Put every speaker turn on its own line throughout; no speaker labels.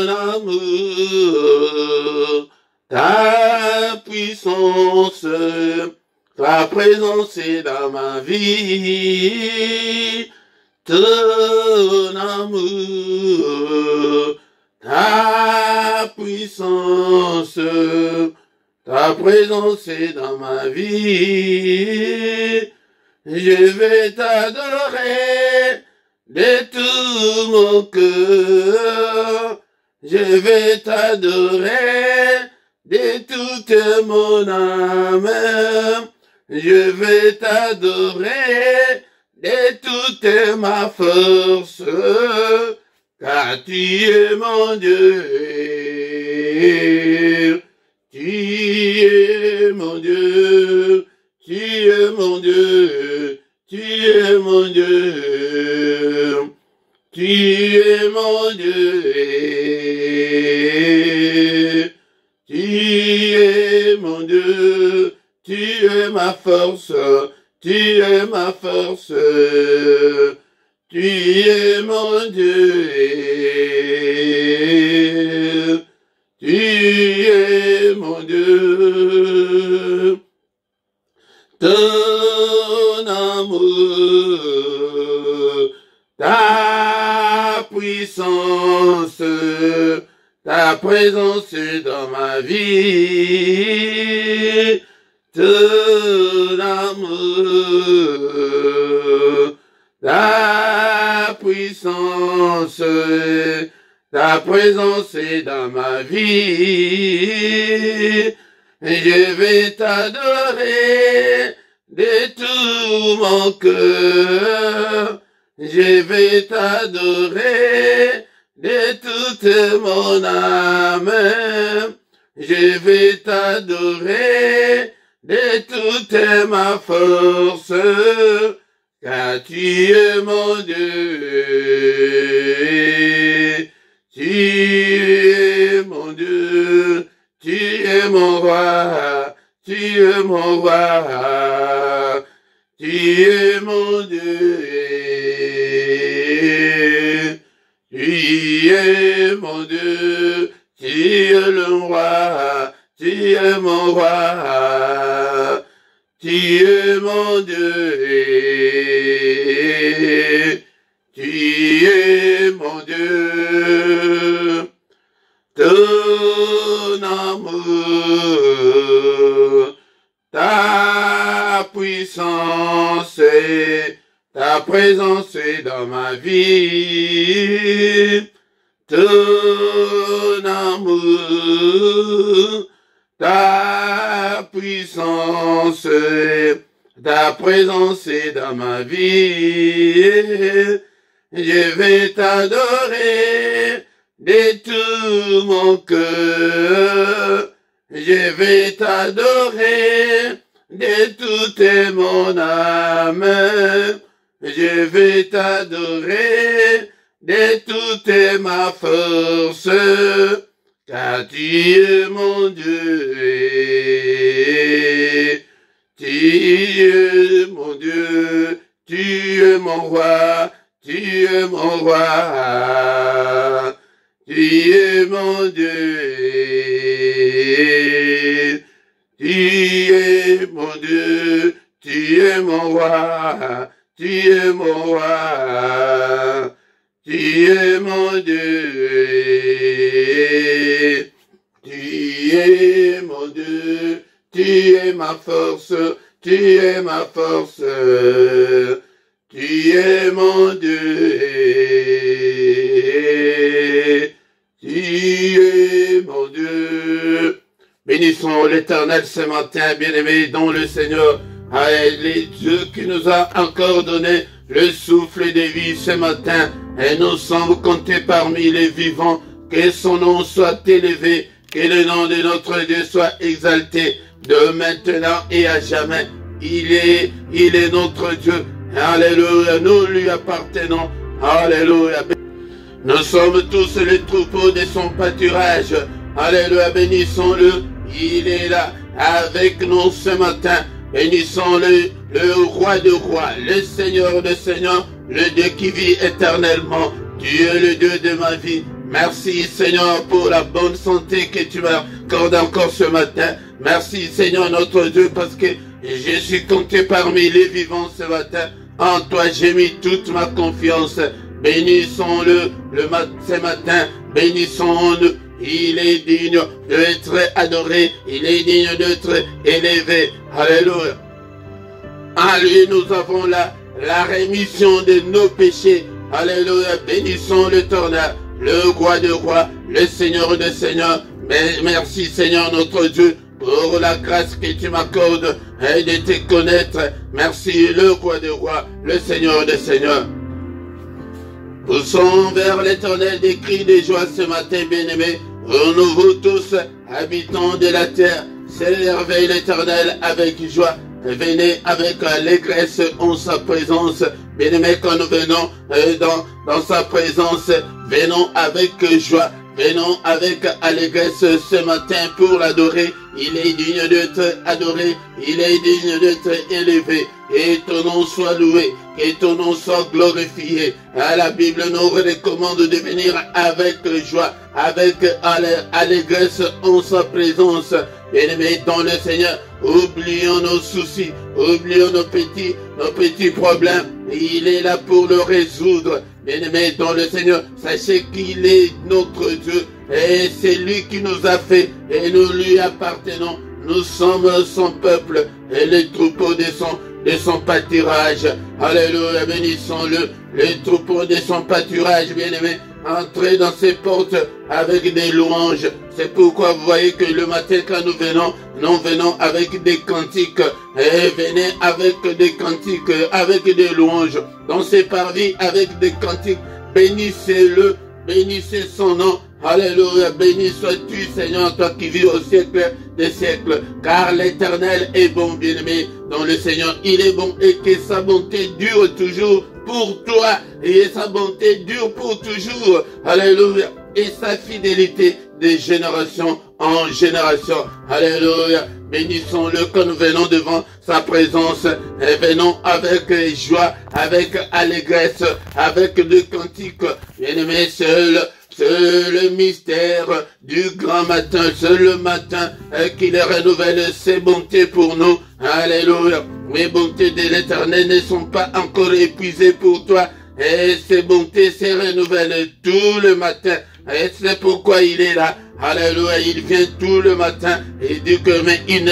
amour, ta puissance, ta présence est dans ma vie. Ton amour, ta puissance, ta présence est dans ma vie. Je vais t'adorer de tout mon cœur. Je vais t'adorer de toute mon âme. Je vais t'adorer de toute ma force, car tu es mon Dieu. Tu es mon Dieu. Tu es mon Dieu. Tu es mon Dieu. Tu es mon Dieu. Tu es mon Dieu. Tu es ma force. Tu es ma force. Tu es mon Dieu. Tu es mon Dieu. Ton amour, ta puissance, ta présence dans ma vie. Ton amour, ta puissance, ta présence est dans ma vie. Je vais t'adorer de tout mon cœur. Je vais t'adorer de toute mon âme. Je vais t'adorer de toute ma force, car tu es mon Dieu. Tu es mon Dieu. Tu es mon roi. Tu es mon roi. Tu es mon Dieu. Tu es mon Dieu. Tu es le roi. Tu es mon roi. Tu es mon Dieu. Tu es mon Dieu. Ton amour, ta puissance, ta présence est dans ma vie. Ton amour, ta puissance, ta présence est dans ma vie. Je vais t'adorer de tout mon cœur. Je vais t'adorer de toute mon âme. Je vais t'adorer de toute ma force, car tu es mon Dieu. Tu es mon Dieu. Tu es mon roi. Tu es mon roi. Tu es mon Dieu. Tu es mon Dieu. Tu es mon roi. Tu es mon roi. Tu es mon Dieu. Tu es mon Dieu. Tu es ma force. Tu es ma force. Tu es mon Dieu. Tu es mon Dieu. Bénissons l'Éternel ce matin, bien-aimés dans le Seigneur. Les Dieu qui nous a encore donné le souffle de vie ce matin. Et nous sommes comptés parmi les vivants. Que son nom soit élevé. Que le nom de notre Dieu soit exalté. De maintenant et à jamais. Il est notre Dieu. Alléluia, nous lui appartenons. Alléluia. Nous sommes tous les troupeaux de son pâturage. Alléluia, bénissons-le. Il est là avec nous ce matin. Bénissons-le, le roi de rois, le Seigneur de seigneurs, le Dieu qui vit éternellement. Tu es le Dieu de ma vie. Merci Seigneur pour la bonne santé que tu m'accordes encore ce matin. Merci Seigneur notre Dieu parce que je suis compté parmi les vivants ce matin. En toi j'ai mis toute ma confiance. Bénissons-le ce matin. Bénissons-le. Il est digne d'être adoré. Il est digne d'être élevé. Alléluia. En lui nous avons la rémission de nos péchés. Alléluia. Bénissons l'Éternel, le roi de rois, le Seigneur de seigneurs. Merci Seigneur notre Dieu pour la grâce que tu m'accordes et de te connaître. Merci le roi de rois, le Seigneur de seigneurs. Poussons vers l'Éternel des cris de joie ce matin, bien-aimés. Nous tous, habitants de la terre, servez l'Éternel avec joie. Venez avec allégresse en sa présence. Bien-aimés, quand nous venons dans sa présence, venons avec joie. Venons avec allégresse ce matin pour l'adorer. Il est digne d'être adoré. Il est digne d'être élevé. Et ton nom soit loué. Que ton nom soit glorifié. La Bible nous recommande de venir avec joie, avec allégresse en sa présence. Bien-aimés dans le Seigneur, oublions nos soucis, oublions nos petits problèmes. Il est là pour le résoudre. Bien-aimés dans le Seigneur, sachez qu'il est notre Dieu et c'est lui qui nous a fait et nous lui appartenons. Nous sommes son peuple et les troupeaux de son pâturage. Alléluia, bénissons-le, les troupeaux de son pâturage, bien-aimés. Entrez dans ses portes avec des louanges. C'est pourquoi vous voyez que le matin quand nous venons avec des cantiques. Et venez avec des cantiques, avec des louanges. Dans ses parvis avec des cantiques. Bénissez-le, bénissez son nom. Alléluia, béni sois-tu Seigneur, toi qui vis au siècle des siècles. Car l'Éternel est bon, bien-aimé. Dans le Seigneur, il est bon et que sa bonté dure toujours pour toi. Et sa bonté dure pour toujours. Alléluia. Et sa fidélité de génération en génération. Alléluia. Bénissons-le quand nous venons devant sa présence. Et venons avec joie, avec allégresse, avec des cantiques. Bien-aimé, c'est le mystère du grand matin. C'est le matin qu'il renouvelle ses bontés pour nous. Alléluia. Les bontés de l'Éternel ne sont pas encore épuisées pour toi. Et ses bontés se renouvellent tout le matin. Et c'est pourquoi il est là. Alléluia, il vient tout le matin. Il dit que mais il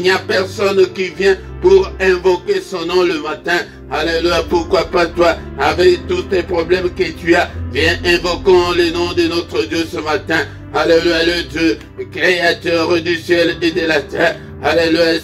n'y a personne qui vient pour invoquer son nom le matin. Alléluia, pourquoi pas toi, avec tous tes problèmes que tu as, viens invoquons le nom de notre Dieu ce matin. Alléluia, le Dieu, créateur du ciel et de la terre. Alléluia,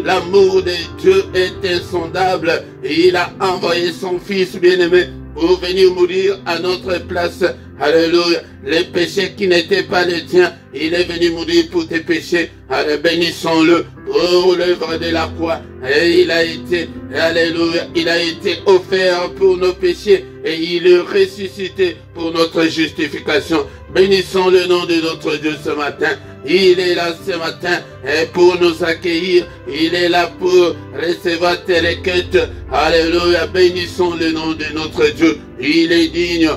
l'amour de Dieu est insondable. Et il a envoyé son Fils bien-aimé pour venir mourir à notre place. Alléluia, les péchés qui n'étaient pas les tiens, il est venu mourir pour tes péchés. Allez, bénissons-le pour l'œuvre de la croix. Et il a été, alléluia, il a été offert pour nos péchés et il est ressuscité pour notre justification. Bénissons le nom de notre Dieu ce matin. Il est là ce matin et pour nous accueillir. Il est là pour recevoir tes requêtes. Alléluia, bénissons le nom de notre Dieu. Il est digne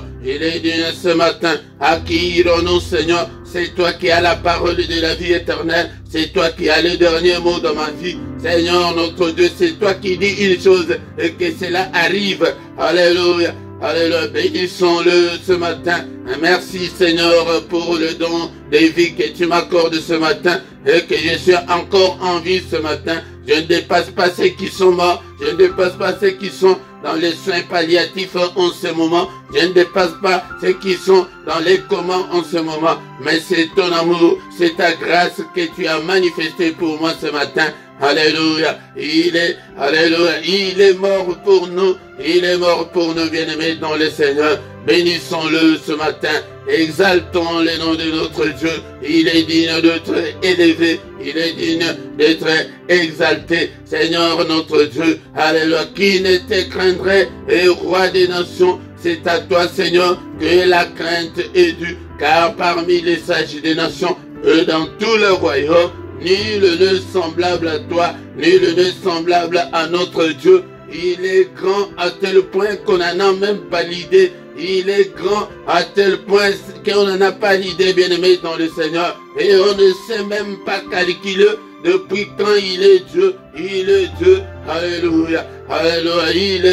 ce matin. À qui irons-nous, Seigneur? C'est toi qui as la parole de la vie éternelle. C'est toi qui as le dernier mot dans ma vie. Seigneur, notre Dieu, c'est toi qui dis une chose et que cela arrive. Alléluia. Alléluia, bénissons-le ce matin. Merci Seigneur pour le don de vie que tu m'accordes ce matin et que je suis encore en vie ce matin. Je ne dépasse pas ceux qui sont morts. Je ne dépasse pas ceux qui sont dans les soins palliatifs en ce moment. Je ne dépasse pas ceux qui sont dans les comas en ce moment. Mais c'est ton amour, c'est ta grâce que tu as manifestée pour moi ce matin. Alléluia, il est mort pour nous, il est mort pour nous, bien-aimés dans le Seigneur. Bénissons-le ce matin, exaltons le nom de notre Dieu. Il est digne d'être élevé, il est digne d'être exalté. Seigneur notre Dieu, alléluia, qui ne te craindrait, et roi des nations, c'est à toi Seigneur que la crainte est due, car parmi les sages des nations, et dans tout le royaume, nul n'est semblable à toi, nul n'est semblable à notre Dieu. Il est grand à tel point qu'on n'en a même pas l'idée. Il est grand à tel point qu'on n'en a pas l'idée, bien-aimé dans le Seigneur. Et on ne sait même pas calculer depuis quand il est Dieu. Il est Dieu. Alléluia. Alléluia. Il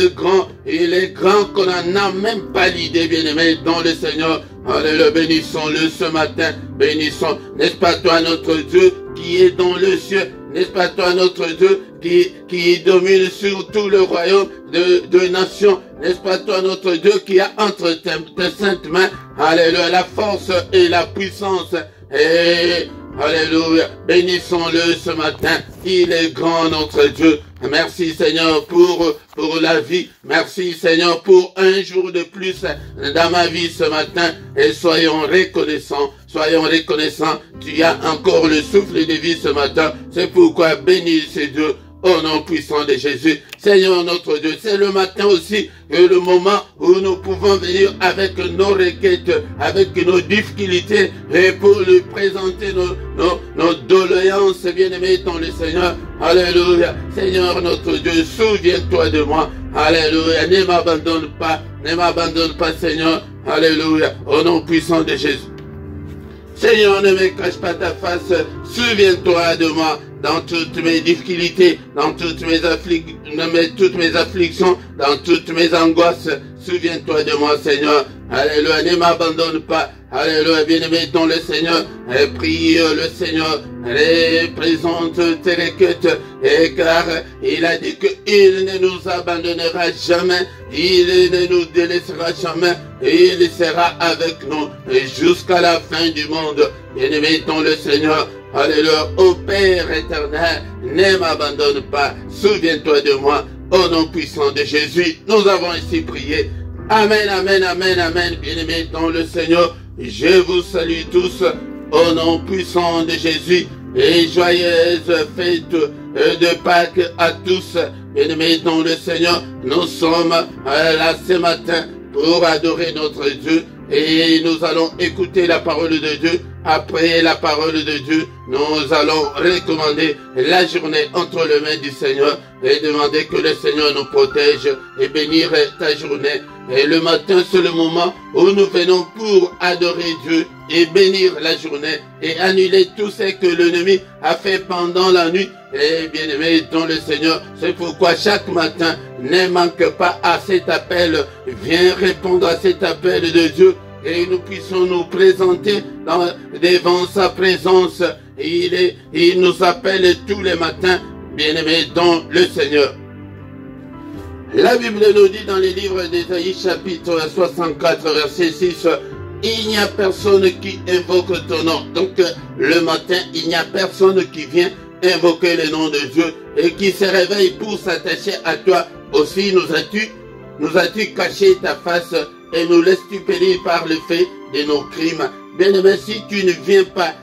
est grand qu'on n'en a même pas l'idée, bien-aimé dans le Seigneur. Alléluia. Bénissons-le ce matin. Bénissons. N'est-ce pas toi notre Dieu qui est dans le ciel? N'est-ce pas toi notre Dieu qui domine sur tout le royaume de nations? N'est-ce pas toi notre Dieu qui a entre tes saintes mains, alléluia, la force et la puissance? Et alléluia, bénissons-le ce matin. Il est grand notre Dieu. Merci Seigneur pour la vie. Merci Seigneur pour un jour de plus dans ma vie ce matin. Et soyons reconnaissants. Soyons reconnaissants. Tu as encore le souffle de vie ce matin. C'est pourquoi bénis ce Dieu. Au nom puissant de Jésus, Seigneur notre Dieu, c'est le matin aussi, le moment où nous pouvons venir avec nos requêtes, avec nos difficultés, et pour lui présenter nos doléances, bien-aimés dans le Seigneur. Alléluia. Seigneur notre Dieu, souviens-toi de moi. Alléluia. Ne m'abandonne pas, Seigneur. Alléluia. Au nom puissant de Jésus. Seigneur, ne me cache pas ta face, souviens-toi de moi dans toutes mes difficultés, dans toutes mes afflictions, dans toutes mes angoisses. Souviens-toi de moi, Seigneur. Alléluia, ne m'abandonne pas. Alléluia, bien-aimé dans le Seigneur. Et prie le Seigneur. Présente tes requêtes. Et car il a dit qu'il ne nous abandonnera jamais. Il ne nous délaissera jamais. Et il sera avec nous jusqu'à la fin du monde. Bien-aimé dans le Seigneur. Alléluia, ô Père éternel, ne m'abandonne pas. Souviens-toi de moi. Au nom puissant de Jésus, nous avons ici prié. Amen, amen, amen, amen. Bien-aimés dans le Seigneur, je vous salue tous au nom puissant de Jésus et joyeuse fête de Pâques à tous. Bien-aimés dans le Seigneur, nous sommes là ce matin pour adorer notre Dieu et nous allons écouter la parole de Dieu. Après la parole de Dieu, nous allons recommander la journée entre les mains du Seigneur et demander que le Seigneur nous protège et bénir ta journée. Et le matin, c'est le moment où nous venons pour adorer Dieu et bénir la journée et annuler tout ce que l'ennemi a fait pendant la nuit. Et bien aimé dans le Seigneur, c'est pourquoi chaque matin, ne manque pas à cet appel. Viens répondre à cet appel de Dieu. Et nous puissions nous présenter devant sa présence. Il nous appelle tous les matins, bien-aimés dans le Seigneur. La Bible nous dit dans les livres d'Ésaïe chapitre 64 verset 6, il n'y a personne qui invoque ton nom. Donc le matin, il n'y a personne qui vient invoquer le nom de Dieu et qui se réveille pour s'attacher à toi. Aussi nous as-tu caché ta face et nous laisses-tu périr par le fait de nos crimes. Bien-aimé, si tu ne viens pas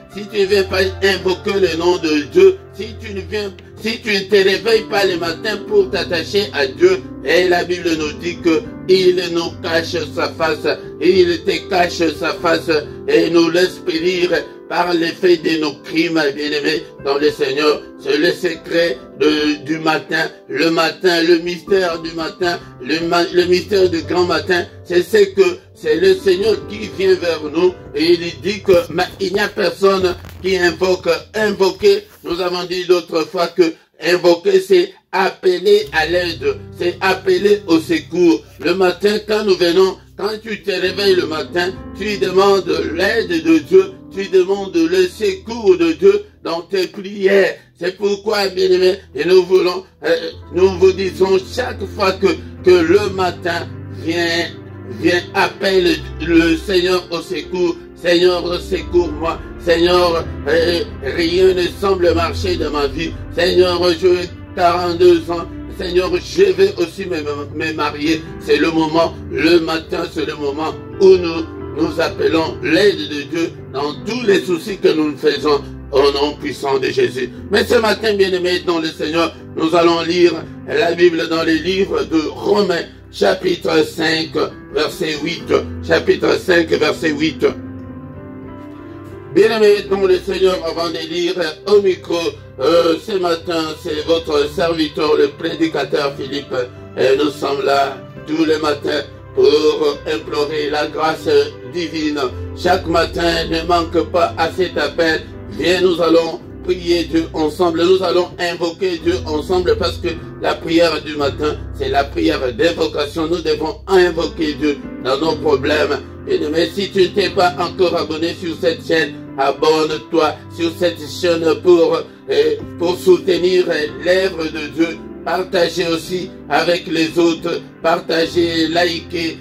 invoquer le nom de Dieu, si tu ne te réveilles pas le matin pour t'attacher à Dieu, et la Bible nous dit que il nous cache sa face, il te cache sa face et nous laisse périr par l'effet de nos crimes, bien-aimés dans le Seigneur. C'est le secret du matin, le mystère du matin, le mystère du grand matin. C'est le Seigneur qui vient vers nous et il dit que il n'y a personne qui invoque. Invoquer, nous avons dit l'autre fois que invoquer, c'est appeler à l'aide, c'est appeler au secours. Le matin, quand nous venons, quand tu te réveilles le matin, tu demandes l'aide de Dieu, tu demandes le secours de Dieu dans tes prières. C'est pourquoi, bien-aimés, et nous vous disons chaque fois que le matin vient appelle le Seigneur au secours. Seigneur, secours-moi. Seigneur, rien ne semble marcher dans ma vie. Seigneur, j'ai 42 ans. Seigneur, je vais aussi me marier. C'est le moment, le matin, c'est le moment où nous appelons l'aide de Dieu dans tous les soucis que nous faisons au nom puissant de Jésus. Mais ce matin, bien-aimés dans le Seigneur, nous allons lire la Bible dans les livres de Romains, chapitre 5, verset 8. Chapitre 5, verset 8. Bien-aimés dans le Seigneur, avant de lire au micro, ce matin, c'est votre serviteur, le prédicateur Philippe. Et nous sommes là tous les matins pour implorer la grâce divine. Chaque matin, ne manque pas à cet appel. Viens, nous allons prier Dieu ensemble. Nous allons invoquer Dieu ensemble parce que la prière du matin, c'est la prière d'invocation. Nous devons invoquer Dieu dans nos problèmes. Et mais si tu ne t'es pas encore abonné sur cette chaîne, abonne-toi sur cette chaîne pour soutenir l'œuvre de Dieu. Partagez aussi avec les autres, partagez, likez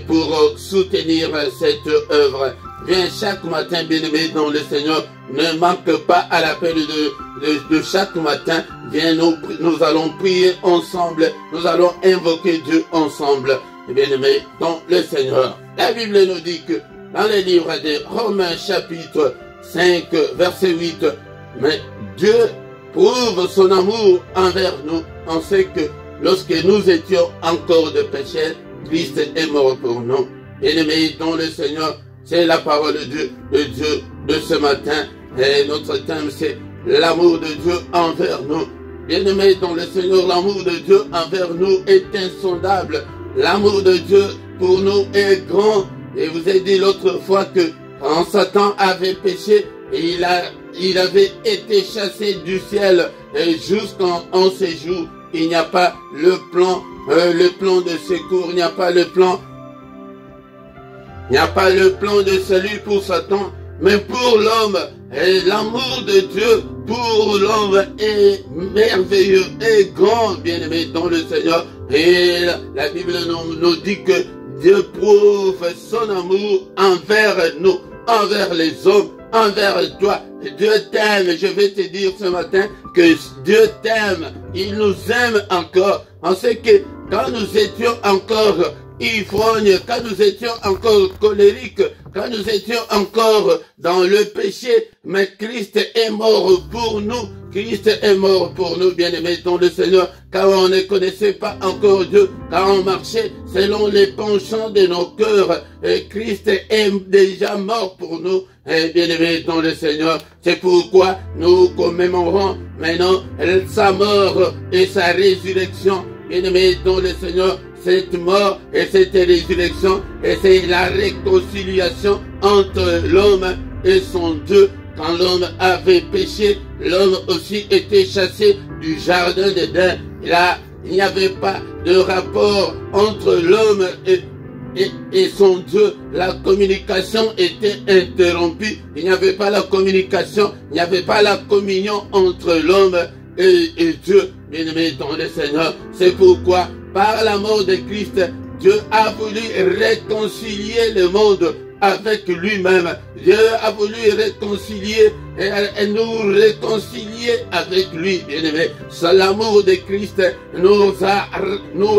pour soutenir cette œuvre. Viens chaque matin, bien-aimé dans le Seigneur, ne manque pas à l'appel de chaque matin. Viens, nous allons prier ensemble, nous allons invoquer Dieu ensemble, bien-aimé dans le Seigneur. La Bible nous dit que dans le livre de Romains chapitre 5, verset 8, mais Dieu prouve son amour envers nous. On sait que lorsque nous étions encore de pécheurs, Christ est mort pour nous. Bien-aimés dans le Seigneur, c'est la parole de Dieu de ce matin. Et notre thème, c'est l'amour de Dieu envers nous. Bien-aimés dans le Seigneur, l'amour de Dieu envers nous est insondable. L'amour de Dieu pour nous est grand. Et je vous ai dit l'autre fois que quand Satan avait péché, il avait été chassé du ciel. Et jusqu'en ces jours, il n'y a pas le plan de secours, il n'y a pas le plan de salut pour Satan, mais pour l'homme. Et l'amour de Dieu pour l'homme est merveilleux et grand, bien-aimé dans le Seigneur. Et la Bible nous dit que Dieu prouve son amour envers nous, envers les hommes, envers toi. Dieu t'aime. Je vais te dire ce matin que Dieu t'aime. Il nous aime encore. On sait que quand nous étions encore ivrognes, quand nous étions encore colériques, quand nous étions encore dans le péché, mais Christ est mort pour nous. Christ est mort pour nous, bien-aimés dans le Seigneur, car on ne connaissait pas encore Dieu, car on marchait selon les penchants de nos cœurs. Et Christ est déjà mort pour nous, bien-aimés dans le Seigneur. C'est pourquoi nous commémorons maintenant sa mort et sa résurrection, bien-aimés dans le Seigneur. Cette mort et cette résurrection, et c'est la réconciliation entre l'homme et son Dieu. Quand l'homme avait péché, l'homme aussi était chassé du jardin d'Éden. Là, il n'y avait pas de rapport entre l'homme et son Dieu. La communication était interrompue. Il n'y avait pas la communication, il n'y avait pas la communion entre l'homme et Dieu, bien-aimé dans le Seigneur. C'est pourquoi, par la mort de Christ, Dieu a voulu réconcilier le monde avec lui-même. Dieu a voulu réconcilier et nous réconcilier avec lui, bien-aimé. L'amour de Christ nous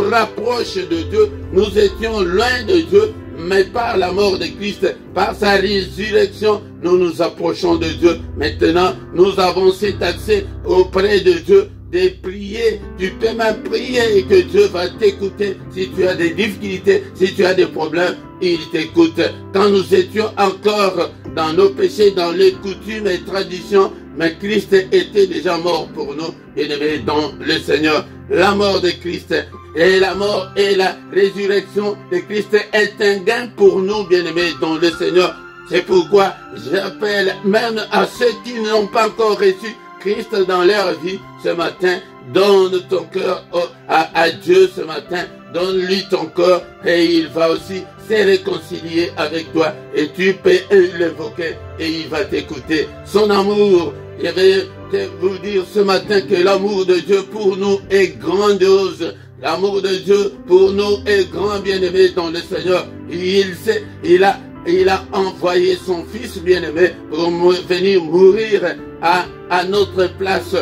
rapproche de Dieu. Nous étions loin de Dieu, mais par la mort de Christ, par sa résurrection, nous nous approchons de Dieu. Maintenant, nous avons cet accès auprès de Dieu. De prier, tu peux même prier et que Dieu va t'écouter. Si tu as des difficultés, si tu as des problèmes, il t'écoute. Quand nous étions encore dans nos péchés, dans les coutumes et traditions, mais Christ était déjà mort pour nous, bien-aimés dans le Seigneur. La mort de Christ et la mort et la résurrection de Christ est un gain pour nous, bien-aimés dans le Seigneur. C'est pourquoi j'appelle même à ceux qui n'ont pas encore reçu Christ dans leur vie ce matin. Donne ton cœur à Dieu ce matin. Donne-lui ton cœur et il va aussi se réconcilier avec toi. Et tu peux l'évoquer et il va t'écouter. Son amour, je vais vous dire ce matin que l'amour de Dieu pour nous est grandiose. L'amour de Dieu pour nous est grand, bien-aimé dans le Seigneur. Il a envoyé son Fils bien-aimé pour venir mourir à notre place.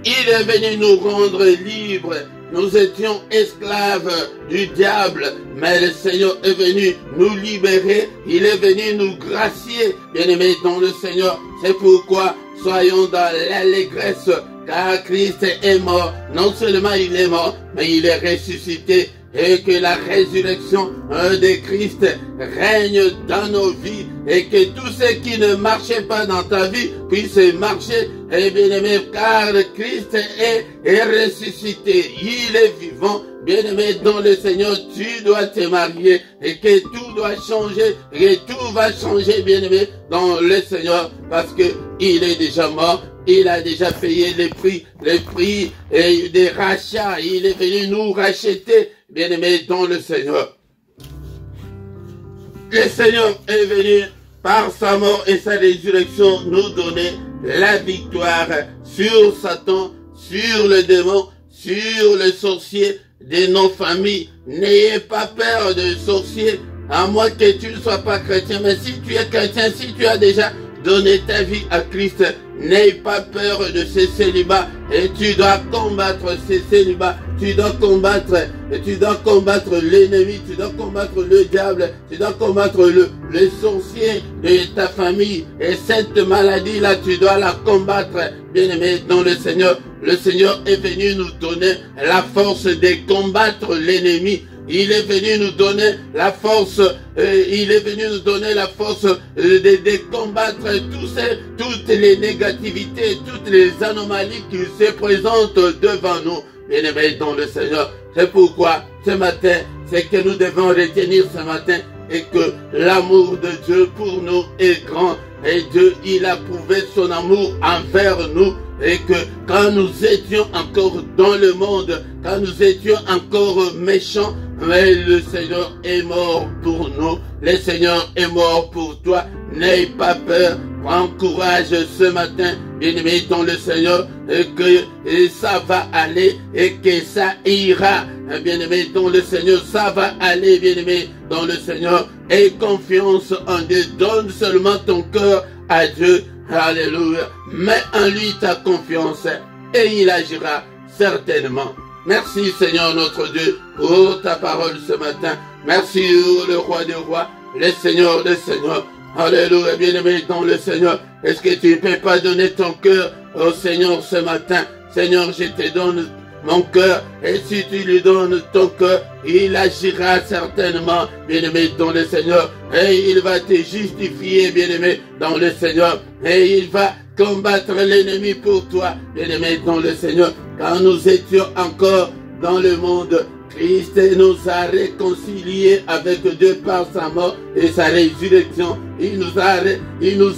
Il est venu nous rendre libres. Nous étions esclaves du diable, mais le Seigneur est venu nous libérer. Il est venu nous gracier, bien-aimés dans le Seigneur. C'est pourquoi soyons dans l'allégresse, car Christ est mort. Non seulement il est mort, mais il est ressuscité. et que la résurrection de Christ règne dans nos vies et que tout ce qui ne marchait pas dans ta vie puisse marcher. Et bien-aimé, car Christ est ressuscité, il est vivant. Bien-aimé, dans le Seigneur, tu dois te marier et que tout doit changer et tout va changer, bien-aimé, dans le Seigneur, parce que il est déjà mort. Il a déjà payé les prix et des rachats. Il est venu nous racheter, bien-aimés, dans le Seigneur. Le Seigneur est venu par sa mort et sa résurrection nous donner la victoire sur Satan, sur le démon, sur le sorcier de nos familles. N'ayez pas peur de sorcier, à moins que tu ne sois pas chrétien. Mais si tu es chrétien, si tu as déjà donné ta vie à Christ, n'aie pas peur de ces célibats et tu dois combattre ces célibats. Tu dois combattre l'ennemi, tu dois combattre le diable, tu dois combattre le sorcier de ta famille. Et cette maladie-là, tu dois la combattre, bien-aimé, dans le Seigneur. Le Seigneur est venu nous donner la force de combattre l'ennemi. Il est venu nous donner la force, de combattre toutes les négativités, toutes les anomalies qui se présentent devant nous, bien-aimés dans le Seigneur. C'est pourquoi ce matin, c'est que nous devons retenir ce matin et que l'amour de Dieu pour nous est grand. Et Dieu, il a prouvé son amour envers nous. Et que quand nous étions encore dans le monde, quand nous étions encore méchants, mais le Seigneur est mort pour nous. Le Seigneur est mort pour toi. N'aie pas peur. Prends courage ce matin, bien-aimé dans le Seigneur, et que ça va aller et que ça ira. Bien-aimé dans le Seigneur, ça va aller, bien-aimé dans le Seigneur. Aie confiance en Dieu. Donne seulement ton cœur à Dieu. Alléluia. Mets en lui ta confiance et il agira certainement. Merci Seigneur notre Dieu pour ta parole ce matin. Merci le roi des rois, le Seigneur des seigneurs. Alléluia, bien-aimé dans le Seigneur. Est-ce que tu ne peux pas donner ton cœur au Seigneur ce matin? Seigneur, je te donne mon cœur, et si tu lui donnes ton cœur, il agira certainement, bien-aimé dans le Seigneur, et il va te justifier, bien-aimé dans le Seigneur, et il va combattre l'ennemi pour toi, bien-aimé dans le Seigneur. Quand nous étions encore dans le monde, Christ nous a réconciliés avec Dieu par sa mort et sa résurrection. Il nous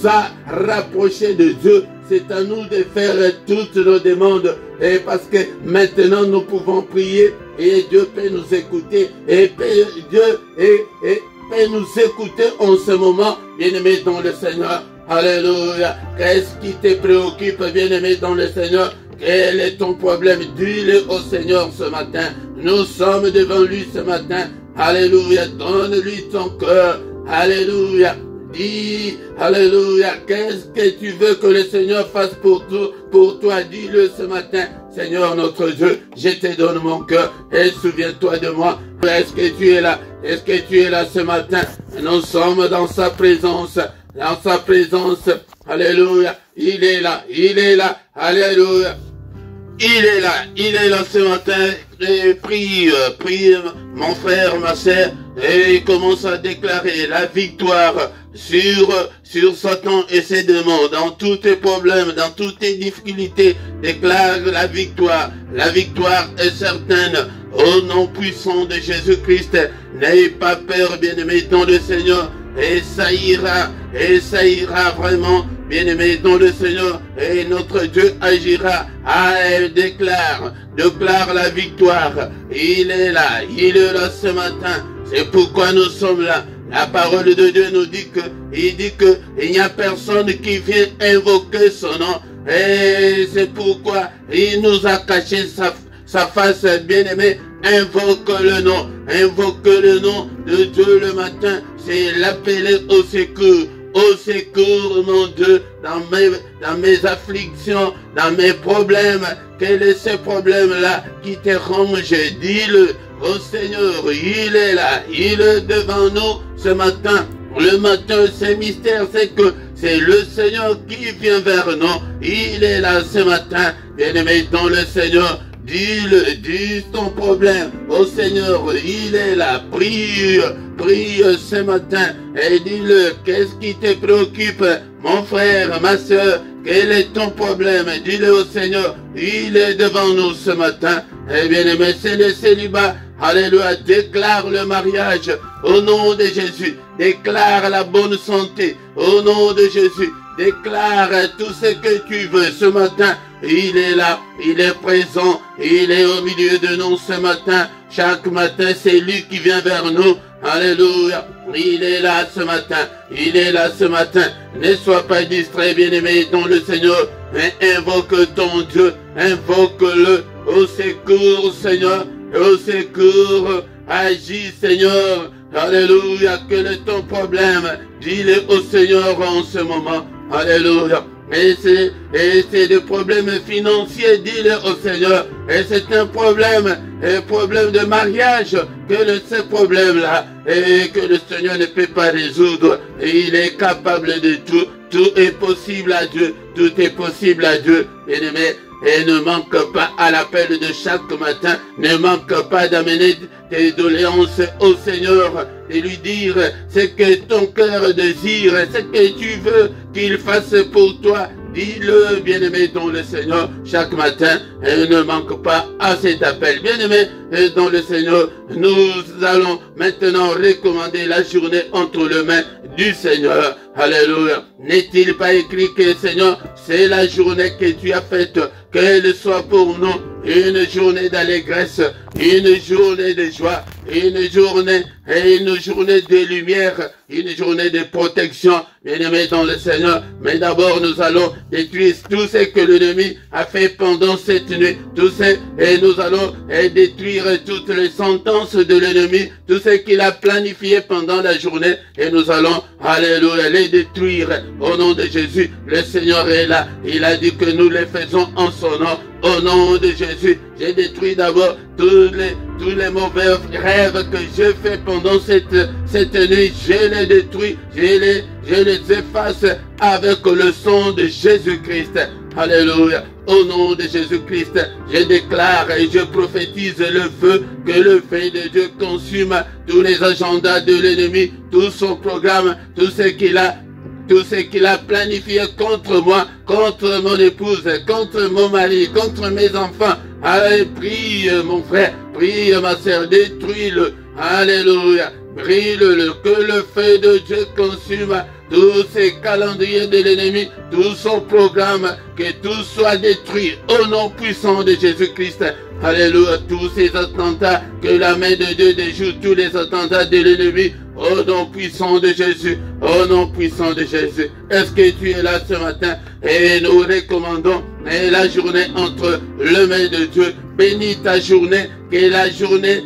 a rapprochés de Dieu. C'est à nous de faire toutes nos demandes. Et parce que maintenant nous pouvons prier et Dieu peut nous écouter. Et Dieu peut nous écouter en ce moment, bien-aimé dans le Seigneur. Alléluia. Qu'est-ce qui te préoccupe, bien-aimé dans le Seigneur? Quel est ton problème? Dis-le au Seigneur ce matin. Nous sommes devant lui ce matin. Alléluia. Donne-lui ton cœur. Alléluia. Dis, alléluia, qu'est-ce que tu veux que le Seigneur fasse pour toi? Dis-le ce matin. Seigneur notre Dieu, je te donne mon cœur et souviens-toi de moi. Est-ce que tu es là? Est-ce que tu es là ce matin? Nous sommes dans sa présence. Dans sa présence. Alléluia. Il est là. Il est là. Alléluia. Il est là ce matin, et prie mon frère, ma sœur, et commence à déclarer la victoire sur Satan et ses démons, dans tous tes problèmes, dans toutes tes difficultés, déclare la victoire est certaine, au nom puissant de Jésus-Christ. N'ayez pas peur, bien-aimé dans le Seigneur, et ça ira vraiment, bien-aimé dans le Seigneur, et notre Dieu agira. Déclare la victoire. Il est là ce matin. C'est pourquoi nous sommes là. La parole de Dieu nous dit il n'y a personne qui vient invoquer son nom. Et c'est pourquoi il nous a caché sa face, bien-aimé. Invoque le nom de Dieu le matin. C'est l'appeler au secours. Au secours, mon Dieu, dans mes afflictions, dans mes problèmes. Quel est ce problème-là qui te ronge? Dis-le au Seigneur. Il est là, il est devant nous ce matin. Le matin, c'est mystère, c'est que c'est le Seigneur qui vient vers nous. Il est là ce matin, bien-aimé dans le Seigneur. dis-le, dis ton problème au Seigneur, il est là, prie ce matin et dis-le, qu'est-ce qui te préoccupe, mon frère, ma soeur, quel est ton problème, dis-le au Seigneur, il est devant nous ce matin, et bien aimé, c'est le célibat, alléluia, déclare le mariage au nom de Jésus, déclare la bonne santé au nom de Jésus, déclare tout ce que tu veux ce matin. Il est là, il est présent, il est au milieu de nous ce matin. Chaque matin, c'est lui qui vient vers nous. Alléluia. Il est là ce matin. Il est là ce matin. Ne sois pas distrait, bien-aimé, dans le Seigneur. Mais invoque ton Dieu. Invoque-le. Au secours, Seigneur. Au secours. Agis, Seigneur. Alléluia. Quel est ton problème? Dis-le au Seigneur en ce moment. Alléluia. Et c'est des problèmes financiers, dis-le au Seigneur. Et c'est un problème de mariage, ce problème-là, et que le Seigneur ne peut pas résoudre. Et il est capable de tout. Tout est possible à Dieu. Tout est possible à Dieu. Bien-aimé, et ne manque pas à l'appel de chaque matin. Ne manque pas d'amener tes doléances au Seigneur et lui dire ce que ton cœur désire, ce que tu veux qu'il fasse pour toi. Dis-le, bien-aimé, dans le Seigneur, chaque matin, et ne manque pas à cet appel. Bien-aimé, dans le Seigneur, nous allons maintenant recommander la journée entre les mains du Seigneur. Alléluia. N'est-il pas écrit que, Seigneur, c'est la journée que tu as faite, qu'elle soit pour nous une journée d'allégresse, une journée de joie, une journée de lumière, une journée de protection, bien-aimé dans le Seigneur. Mais d'abord, nous allons détruire tout ce que l'ennemi a fait pendant cette nuit, et nous allons détruire toutes les sentences de l'ennemi, tout ce qu'il a planifié pendant la journée, et nous allons, alléluia, les détruire au nom de Jésus. Le Seigneur est là, il a dit que nous les faisons en son nom. Au nom de Jésus, j'ai détruit d'abord tous les mauvais rêves que j'ai fait pendant cette nuit. Je les détruis, je les efface avec le sang de Jésus-Christ. Alléluia. Au nom de Jésus-Christ, je déclare et je prophétise le feu, que le feu de Dieu consume tous les agendas de l'ennemi, tout son programme, tout ce qu'il a planifié contre moi, contre mon épouse, contre mon mari, contre mes enfants. Allez, prie mon frère, prie ma sœur, détruis-le. Alléluia. Brille-le, que le feu de Dieu consume tous ces calendriers de l'ennemi, tout son programme, que tout soit détruit au nom puissant de Jésus-Christ. Alléluia, tous ces attentats, que la main de Dieu déjoue tous les attentats de l'ennemi, au nom puissant de Jésus, au nom puissant de Jésus. Est-ce que tu es là ce matin? Et nous recommandons la journée entre les mains de Dieu. Bénis ta journée, que la journée,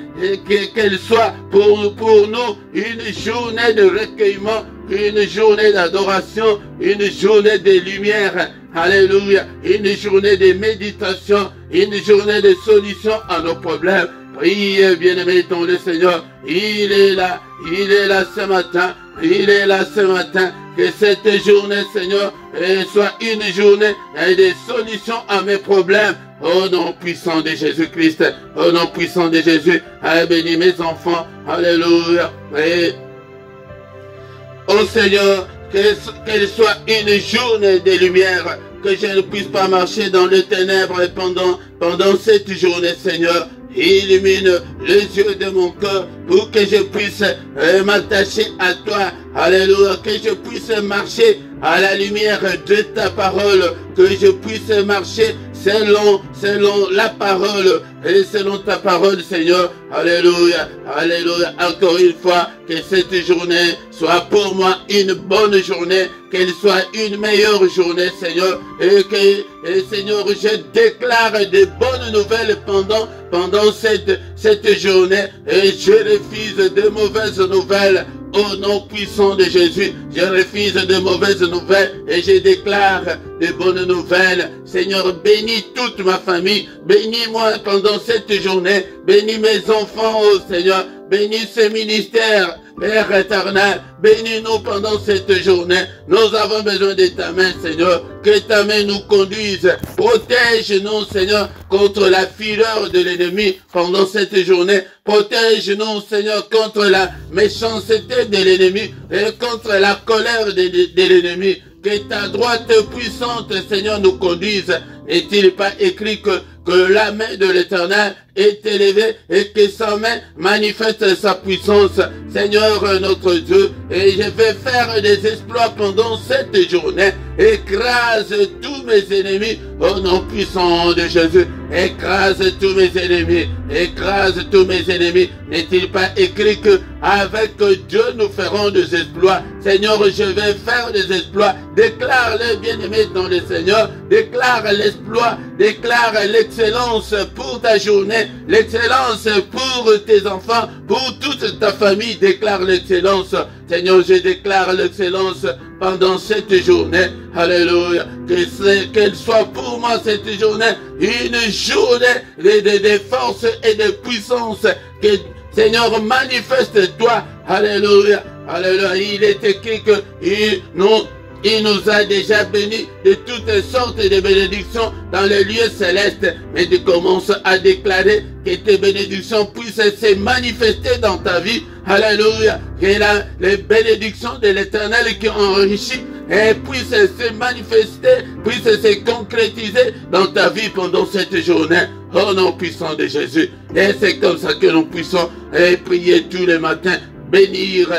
qu'elle soit pour nous une journée de recueillement, une journée d'adoration, une journée de lumière. Alléluia. Une journée de méditation, une journée de solution à nos problèmes. Priez, bien-aimés, dans le Seigneur. Il est là ce matin. Il est là ce matin. Que cette journée, Seigneur, soit une journée de solution à mes problèmes. Au nom puissant de Jésus-Christ. Au nom puissant de Jésus. Bénis mes enfants. Alléluia. Et oh Seigneur, qu'elle soit une journée de lumière, que je ne puisse pas marcher dans les ténèbres pendant cette journée, Seigneur. Illumine les yeux de mon cœur pour que je puisse m'attacher à toi. Alléluia, que je puisse marcher à la lumière de ta parole, que je puisse marcher selon la parole et selon ta parole, Seigneur. Alléluia, alléluia. Encore une fois, que cette journée soit pour moi une bonne journée, qu'elle soit une meilleure journée, Seigneur. Et Seigneur, je déclare de bonnes nouvelles pendant cette journée, et je refuse de mauvaises nouvelles. Au nom puissant de Jésus, je refuse de mauvaises nouvelles et je déclare de bonnes nouvelles. Seigneur, bénis toute ma famille, bénis-moi pendant cette journée, bénis mes enfants, oh Seigneur, bénis ce ministère, Père éternel, bénis-nous pendant cette journée. Nous avons besoin de ta main, Seigneur. Que ta main nous conduise. Protège-nous, Seigneur, contre la fureur de l'ennemi pendant cette journée. Protège-nous, Seigneur, contre la méchanceté de l'ennemi et contre la colère de l'ennemi. Que ta droite puissante, Seigneur, nous conduise. N'est-il pas écrit que la main de l'Éternel est élevée et que sa main manifeste sa puissance, Seigneur notre Dieu, et je vais faire des exploits pendant cette journée. Écrase tous mes ennemis au nom puissant de Jésus. Écrase tous mes ennemis. Écrase tous mes ennemis. N'est-il pas écrit que avec Dieu nous ferons des exploits? Seigneur, je vais faire des exploits. Déclare-les, bien-aimés dans le Seigneur. Déclare l'exploit. Déclare l'excellence pour ta journée. L'excellence pour tes enfants. Pour toute ta famille. Déclare l'excellence. Seigneur, je déclare l'excellence pendant cette journée. Alléluia. Qu'elle soit pour moi cette journée une journée de force et de puissance. Que Seigneur, manifeste-toi. Alléluia. Alléluia. Il est écrit que il nous a déjà bénis de toutes sortes de bénédictions dans les lieux célestes. Mais tu commences à déclarer que tes bénédictions puissent se manifester dans ta vie. Alléluia. Que les bénédictions de l'Éternel qui ont enrichi et puissent se manifester, puissent se concrétiser dans ta vie pendant cette journée. Au nom puissant de Jésus. Et c'est comme ça que nous puissons prier tous les matins, bénir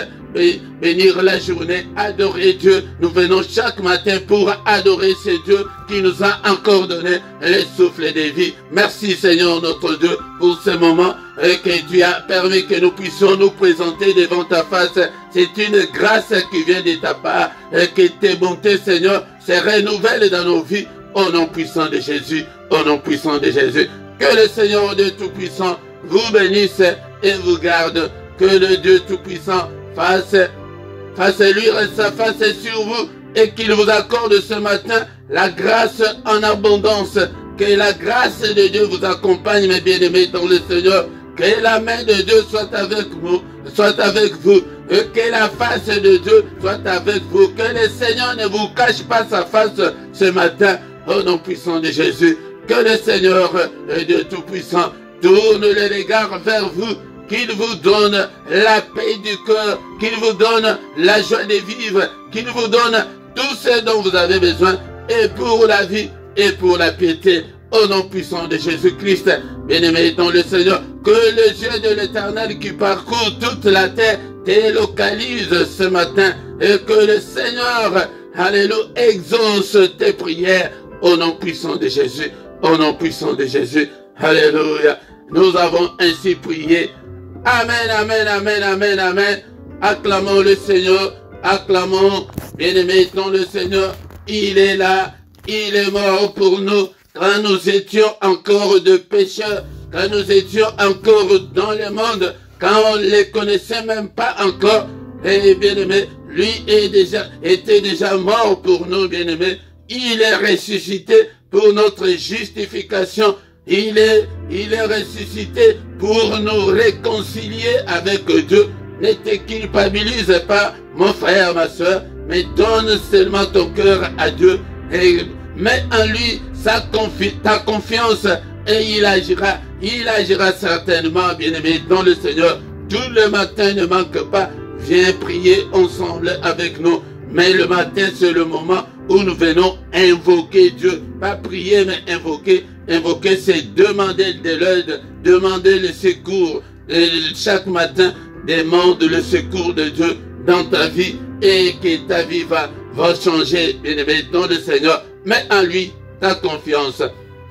la journée, adorer Dieu. Nous venons chaque matin pour adorer ce Dieu qui nous a encore donné le souffle de vie. Merci Seigneur notre Dieu pour ce moment que tu as permis que nous puissions nous présenter devant ta face. C'est une grâce qui vient de ta part et que tes bontés Seigneur se renouvellent dans nos vies. Au nom puissant de Jésus, au nom puissant de Jésus. Que le Seigneur Dieu Tout-Puissant vous bénisse et vous garde. Que le Dieu Tout-Puissant fasse luire sa face sur vous et qu'il vous accorde ce matin la grâce en abondance. Que la grâce de Dieu vous accompagne, mes bien-aimés dans le Seigneur. Que la main de Dieu soit avec vous, et que la face de Dieu soit avec vous. Que le Seigneur ne vous cache pas sa face ce matin, au nom puissant de Jésus. Que le Seigneur, Dieu Tout-Puissant, tourne les regards vers vous. Qu'il vous donne la paix du cœur, qu'il vous donne la joie de vivre, qu'il vous donne tout ce dont vous avez besoin, et pour la vie, et pour la piété, au nom puissant de Jésus-Christ. Bien-aimé dans le Seigneur, que le Dieu de l'Éternel qui parcourt toute la terre te localise ce matin, et que le Seigneur, alléluia, exauce tes prières, au nom puissant de Jésus, au nom puissant de Jésus, alléluia. Nous avons ainsi prié. Amen, amen, amen, amen, amen. Acclamons le Seigneur, acclamons, bien-aimés dans le Seigneur. Il est là, il est mort pour nous quand nous étions encore de pécheurs, quand nous étions encore dans le monde, quand on ne les connaissait même pas encore. Et bien-aimé, lui était déjà mort pour nous, bien-aimés. Il est ressuscité pour notre justification. Il est ressuscité pour nous réconcilier avec Dieu. Ne te culpabilise pas, mon frère, ma soeur, mais donne seulement ton cœur à Dieu et mets en lui ta confiance et il agira certainement, bien-aimé, dans le Seigneur. Tout le matin, ne manque pas, viens prier ensemble avec nous. Mais le matin, c'est le moment où nous venons invoquer Dieu. Pas prier, mais invoquer. Invoquer, c'est demander de l'aide, demander le secours. Et chaque matin, demande le secours de Dieu dans ta vie et que ta vie va changer. Bien-aimé dans le Seigneur, mets en lui ta confiance.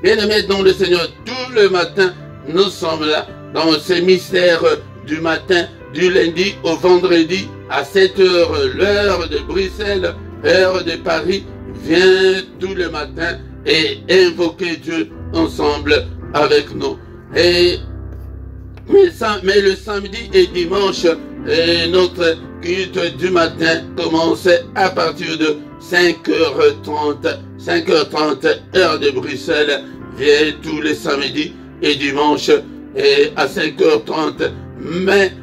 Bien-aimé dans le Seigneur, tout le matin, nous sommes là dans ce mystère du matin, du lundi au vendredi à 7 heures, l'heure de Bruxelles, heure de Paris. Viens tout le matin et invoquer Dieu ensemble avec nous. Mais le samedi et dimanche, notre culte du matin commence à partir de 5h30, heure de Bruxelles. Viens tous les samedis et dimanches à 5h30. Mais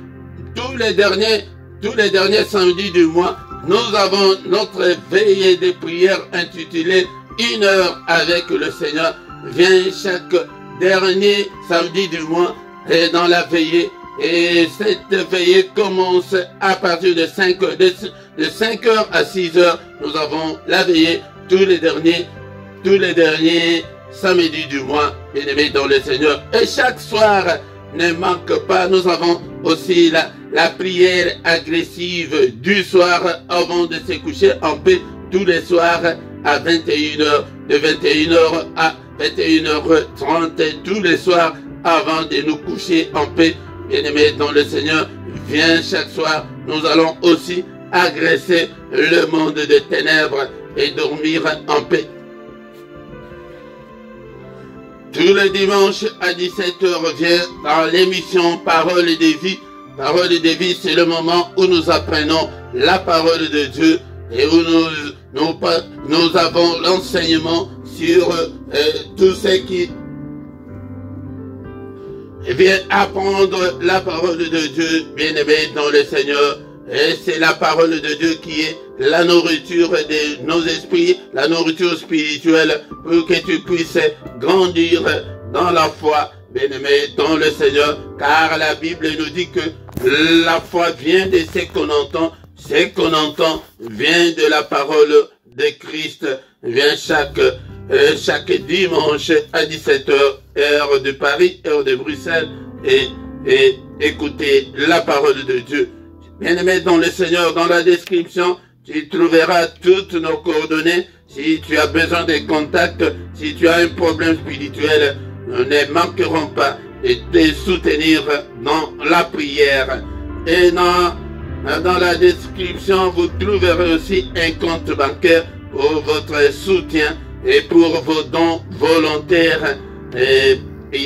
tous les derniers tous les derniers samedis du mois, nous avons notre veillée de prière intitulée 1 heure avec le Seigneur. Viens chaque dernier samedi du mois et dans la veillée. Et cette veillée commence à partir de 5 heures à 6 heures. Nous avons la veillée tous les derniers samedis du mois, bien-aimés dans le Seigneur. Et chaque soir, ne manque pas, nous avons aussi la prière agressive du soir avant de se coucher en paix tous les soirs à 21h, de 21h à 21h30 tous les soirs avant de nous coucher en paix. Bien-aimés dans le Seigneur, viens chaque soir, nous allons aussi agresser le monde des ténèbres et dormir en paix. Tous les dimanches à 17h, viens dans l'émission Parole de vie. Parole de vie, c'est le moment où nous apprenons la parole de Dieu et où nous avons l'enseignement sur tout ce qui vient apprendre la parole de Dieu, bien-aimé dans le Seigneur. Et c'est la parole de Dieu qui est la nourriture de nos esprits, la nourriture spirituelle, pour que tu puisses grandir dans la foi, bien-aimé dans le Seigneur. Car la Bible nous dit que la foi vient de ce qu'on entend. Ce qu'on entend vient de la parole de Christ. Vient chaque dimanche à 17h, heure de Paris, heure de Bruxelles, et écoutez la parole de Dieu. Bien-aimé dans le Seigneur, dans la description, tu trouveras toutes nos coordonnées. Si tu as besoin de contacts, si tu as un problème spirituel, nous ne manquerons pas de te soutenir dans la prière. Et dans la description, vous trouverez aussi un compte bancaire pour votre soutien et pour vos dons volontaires. Et il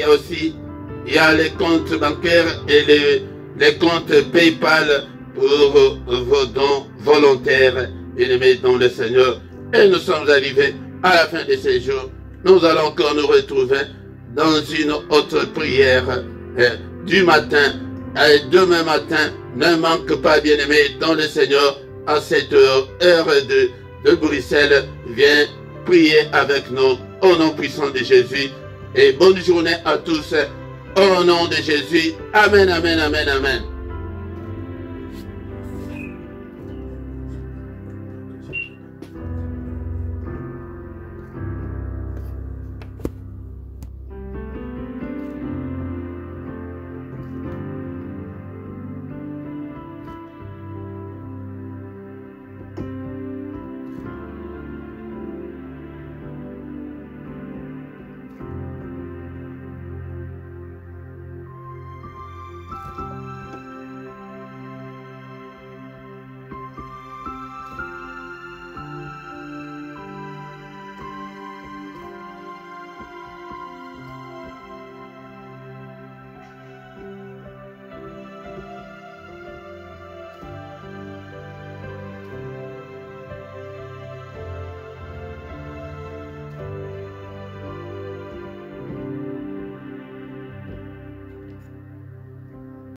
y a les comptes bancaires et les comptes PayPal pour vos dons volontaires, bien-aimés dans le Seigneur. Et nous sommes arrivés à la fin de ces jours. Nous allons encore nous retrouver dans une autre prière du matin. Et demain matin, ne manque pas, bien-aimés dans le Seigneur, à cette heure de Bruxelles. Viens prier avec nous au nom puissant de Jésus. Et bonne journée à tous au nom de Jésus. Amen, amen, amen, amen.